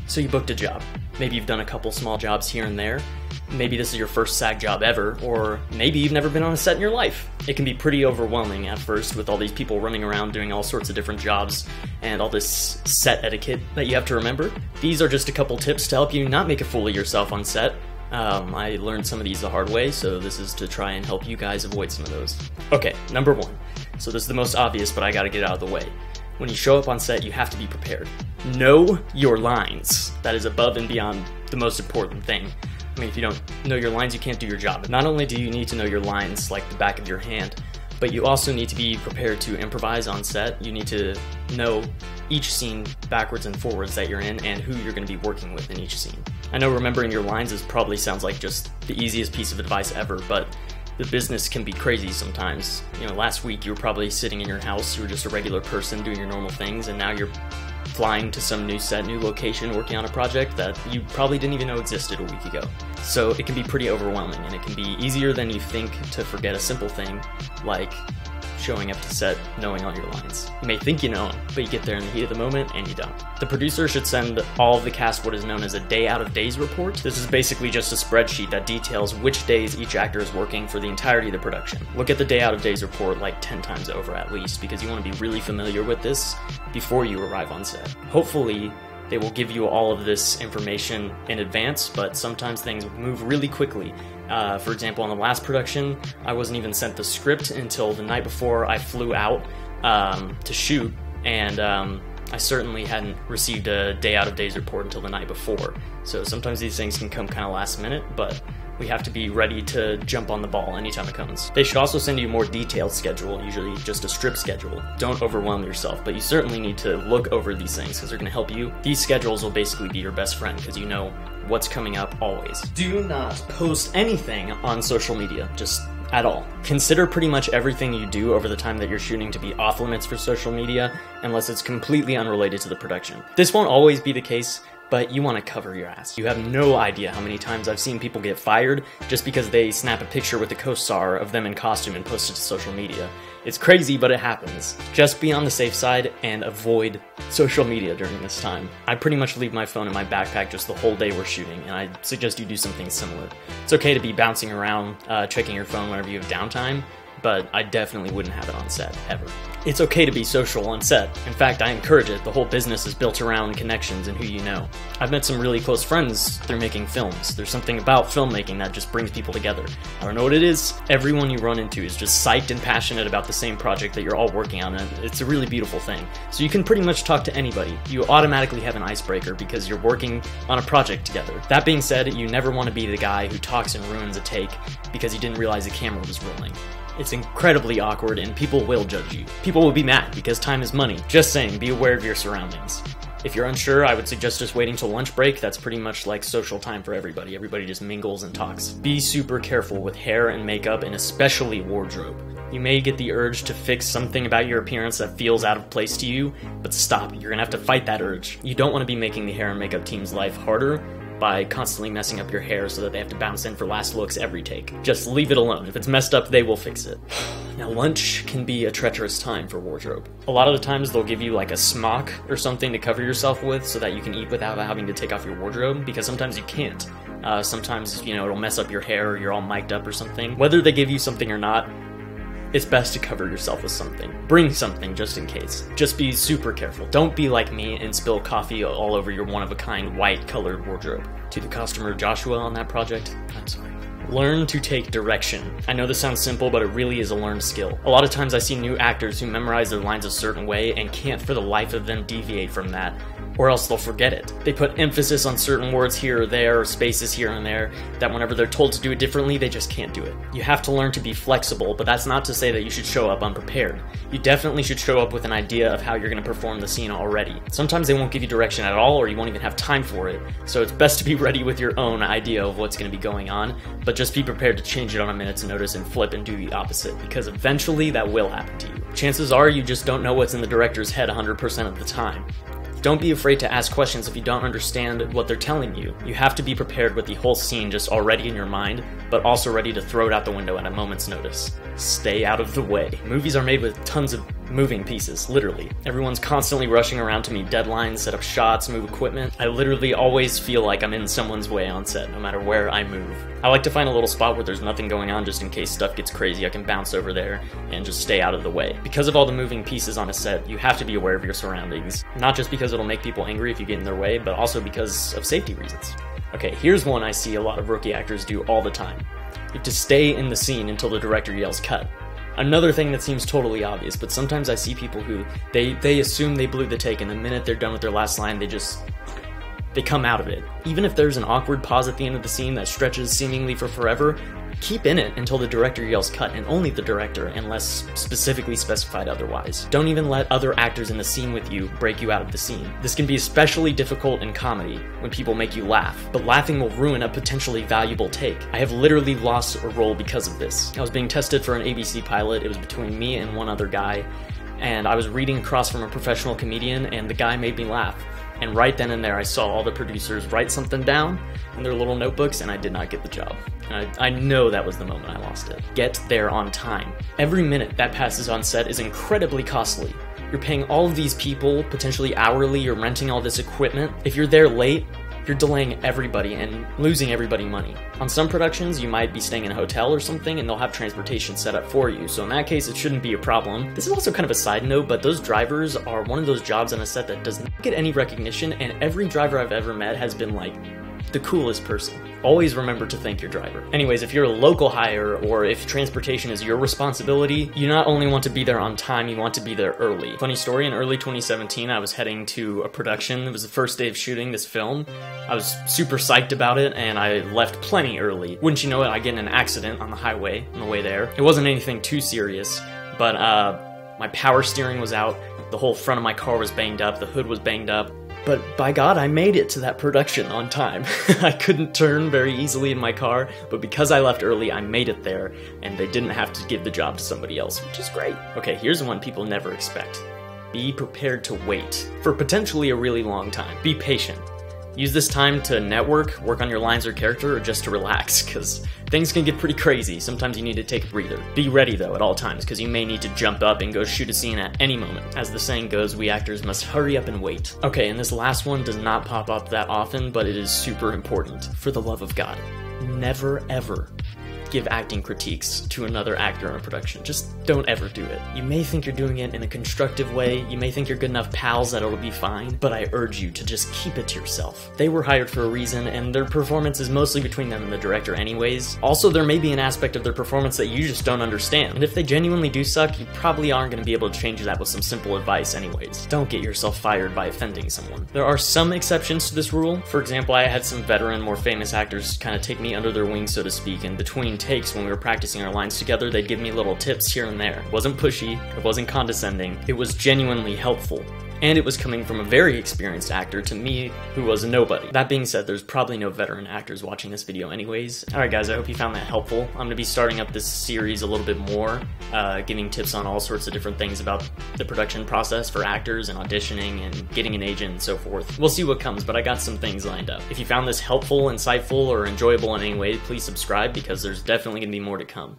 So you booked a job. Maybe you've done a couple small jobs here and there. Maybe this is your first SAG job ever, or maybe you've never been on a set in your life. It can be pretty overwhelming at first with all these people running around doing all sorts of different jobs and all this set etiquette that you have to remember. These are just a couple tips to help you not make a fool of yourself on set. I learned some of these the hard way, so this is to try and help you guys avoid some of those. Okay, number one. So this is the most obvious, but I gotta get it out of the way. When you show up on set, you have to be prepared. Know your lines. That is above and beyond the most important thing. I mean, if you don't know your lines, you can't do your job. Not only do you need to know your lines like the back of your hand, but you also need to be prepared to improvise on set. You need to know each scene backwards and forwards that you're in and who you're going to be working with in each scene. I know remembering your lines probably sounds like just the easiest piece of advice ever, but the business can be crazy sometimes. You know, last week you were probably sitting in your house, you were just a regular person doing your normal things, and now you're flying to some new set, new location, working on a project that you probably didn't even know existed a week ago. So it can be pretty overwhelming, and it can be easier than you think to forget a simple thing like showing up to set knowing all your lines. You may think you know them, but you get there in the heat of the moment and you don't. The producer should send all of the cast what is known as a day out of days report. This is basically just a spreadsheet that details which days each actor is working for the entirety of the production. Look at the day out of days report like 10 times over at least, because you want to be really familiar with this before you arrive on set. Hopefully, they will give you all of this information in advance, but sometimes things move really quickly. For example, on the last production, I wasn't even sent the script until the night before I flew out to shoot, and I certainly hadn't received a day out of days report until the night before. So sometimes these things can come kind of last minute, but we have to be ready to jump on the ball anytime it comes. They should also send you a more detailed schedule, usually just a strip schedule. Don't overwhelm yourself, but you certainly need to look over these things because they're going to help you. These schedules will basically be your best friend because you know what's coming up always. Do not post anything on social media, just at all. Consider pretty much everything you do over the time that you're shooting to be off limits for social media, unless it's completely unrelated to the production. This won't always be the case, but you want to cover your ass. You have no idea how many times I've seen people get fired just because they snap a picture with a co-star of them in costume and post it to social media. It's crazy, but it happens. Just be on the safe side and avoid social media during this time. I pretty much leave my phone in my backpack just the whole day we're shooting, and I suggest you do something similar. It's okay to be bouncing around, checking your phone whenever you have downtime, but I definitely wouldn't have it on set, ever. It's okay to be social on set. In fact, I encourage it. The whole business is built around connections and who you know. I've met some really close friends through making films. There's something about filmmaking that just brings people together. I don't know what it is. Everyone you run into is just psyched and passionate about the same project that you're all working on, and it's a really beautiful thing. So you can pretty much talk to anybody. You automatically have an icebreaker because you're working on a project together. That being said, you never want to be the guy who talks and ruins a take because you didn't realize the camera was rolling. It's incredibly awkward and people will judge you. People will be mad because time is money. Just saying, be aware of your surroundings. If you're unsure, I would suggest just waiting till lunch break. That's pretty much like social time for everybody. Everybody just mingles and talks. Be super careful with hair and makeup and especially wardrobe. You may get the urge to fix something about your appearance that feels out of place to you, but stop. You're gonna have to fight that urge. You don't want to be making the hair and makeup team's life harder by constantly messing up your hair so that they have to bounce in for last looks every take. Just leave it alone. If it's messed up, they will fix it. Now, lunch can be a treacherous time for wardrobe. A lot of the times they'll give you like a smock or something to cover yourself with so that you can eat without having to take off your wardrobe, because sometimes you can't. Sometimes, you know, it'll mess up your hair or you're all mic'd up or something. Whether they give you something or not, it's best to cover yourself with something. Bring something just in case. Just be super careful. Don't be like me and spill coffee all over your one-of-a-kind white-colored wardrobe. To the costumer Joshua on that project, I'm sorry. Learn to take direction. I know this sounds simple, but it really is a learned skill. A lot of times I see new actors who memorize their lines a certain way and can't for the life of them deviate from that, or else they'll forget it. They put emphasis on certain words here or there, or spaces here and there, that whenever they're told to do it differently, they just can't do it. You have to learn to be flexible, but that's not to say that you should show up unprepared. You definitely should show up with an idea of how you're going to perform the scene already. Sometimes they won't give you direction at all, or you won't even have time for it, so it's best to be ready with your own idea of what's going to be going on, but just be prepared to change it on a minute's notice and flip and do the opposite, because eventually that will happen to you. Chances are you just don't know what's in the director's head 100% of the time. Don't be afraid to ask questions if you don't understand what they're telling you. You have to be prepared with the whole scene just already in your mind, but also ready to throw it out the window at a moment's notice. Stay out of the way. Movies are made with tons of moving pieces, literally. Everyone's constantly rushing around to meet deadlines, set up shots, move equipment. I literally always feel like I'm in someone's way on set, no matter where I move. I like to find a little spot where there's nothing going on just in case stuff gets crazy. I can bounce over there and just stay out of the way. Because of all the moving pieces on a set, you have to be aware of your surroundings. Not just because it'll make people angry if you get in their way, but also because of safety reasons. Okay, here's one I see a lot of rookie actors do all the time. You have to stay in the scene until the director yells cut. Another thing that seems totally obvious, but sometimes I see people who, they assume they blew the take, and the minute they're done with their last line, they come out of it. Even if there's an awkward pause at the end of the scene that stretches seemingly for forever, keep in it until the director yells cut, and only the director, unless specifically specified otherwise. Don't even let other actors in the scene with you break you out of the scene. This can be especially difficult in comedy, when people make you laugh, but laughing will ruin a potentially valuable take. I have literally lost a role because of this. I was being tested for an ABC pilot. It was between me and one other guy, and I was reading across from a professional comedian, and the guy made me laugh. And right then and there, I saw all the producers write something down in their little notebooks, and I did not get the job. And I know that was the moment I lost it. Get there on time. Every minute that passes on set is incredibly costly. You're paying all of these people, potentially hourly, you're renting all this equipment. If you're there late, you're delaying everybody and losing everybody money. On some productions, you might be staying in a hotel or something, and they'll have transportation set up for you, so in that case, it shouldn't be a problem. This is also kind of a side note, but those drivers are one of those jobs on a set that does not get any recognition, and every driver I've ever met has been like the coolest person. Always remember to thank your driver. Anyways, if you're a local hire or if transportation is your responsibility, you not only want to be there on time, you want to be there early. Funny story, in early 2017, I was heading to a production. It was the first day of shooting this film. I was super psyched about it, and I left plenty early. Wouldn't you know it, I get in an accident on the highway on the way there. It wasn't anything too serious, but my power steering was out, the whole front of my car was banged up, the hood was banged up. But by God, I made it to that production on time. I couldn't turn very easily in my car, but because I left early, I made it there, and they didn't have to give the job to somebody else, which is great. Okay, here's one people never expect. Be prepared to wait for potentially a really long time. Be patient. Use this time to network, work on your lines or character, or just to relax, because things can get pretty crazy. Sometimes you need to take a breather. Be ready, though, at all times, because you may need to jump up and go shoot a scene at any moment. As the saying goes, we actors must hurry up and wait. Okay, and this last one does not pop up that often, but it is super important. For the love of God, never, ever give acting critiques to another actor in a production. Just don't ever do it. You may think you're doing it in a constructive way, you may think you're good enough pals that it'll be fine, but I urge you to just keep it to yourself. They were hired for a reason, and their performance is mostly between them and the director anyways. Also, there may be an aspect of their performance that you just don't understand, and if they genuinely do suck, you probably aren't going to be able to change that with some simple advice anyways. Don't get yourself fired by offending someone. There are some exceptions to this rule. For example, I had some veteran, more famous actors kind of take me under their wing, so to speak, and between takes when we were practicing our lines together, they'd give me little tips here and there. It wasn't pushy, it wasn't condescending, it was genuinely helpful. And it was coming from a very experienced actor to me, who was a nobody. That being said, there's probably no veteran actors watching this video anyways. Alright guys, I hope you found that helpful. I'm going to be starting up this series a little bit more, giving tips on all sorts of different things about the production process for actors and auditioning and getting an agent and so forth. We'll see what comes, but I got some things lined up. If you found this helpful, insightful, or enjoyable in any way, please subscribe because there's definitely going to be more to come.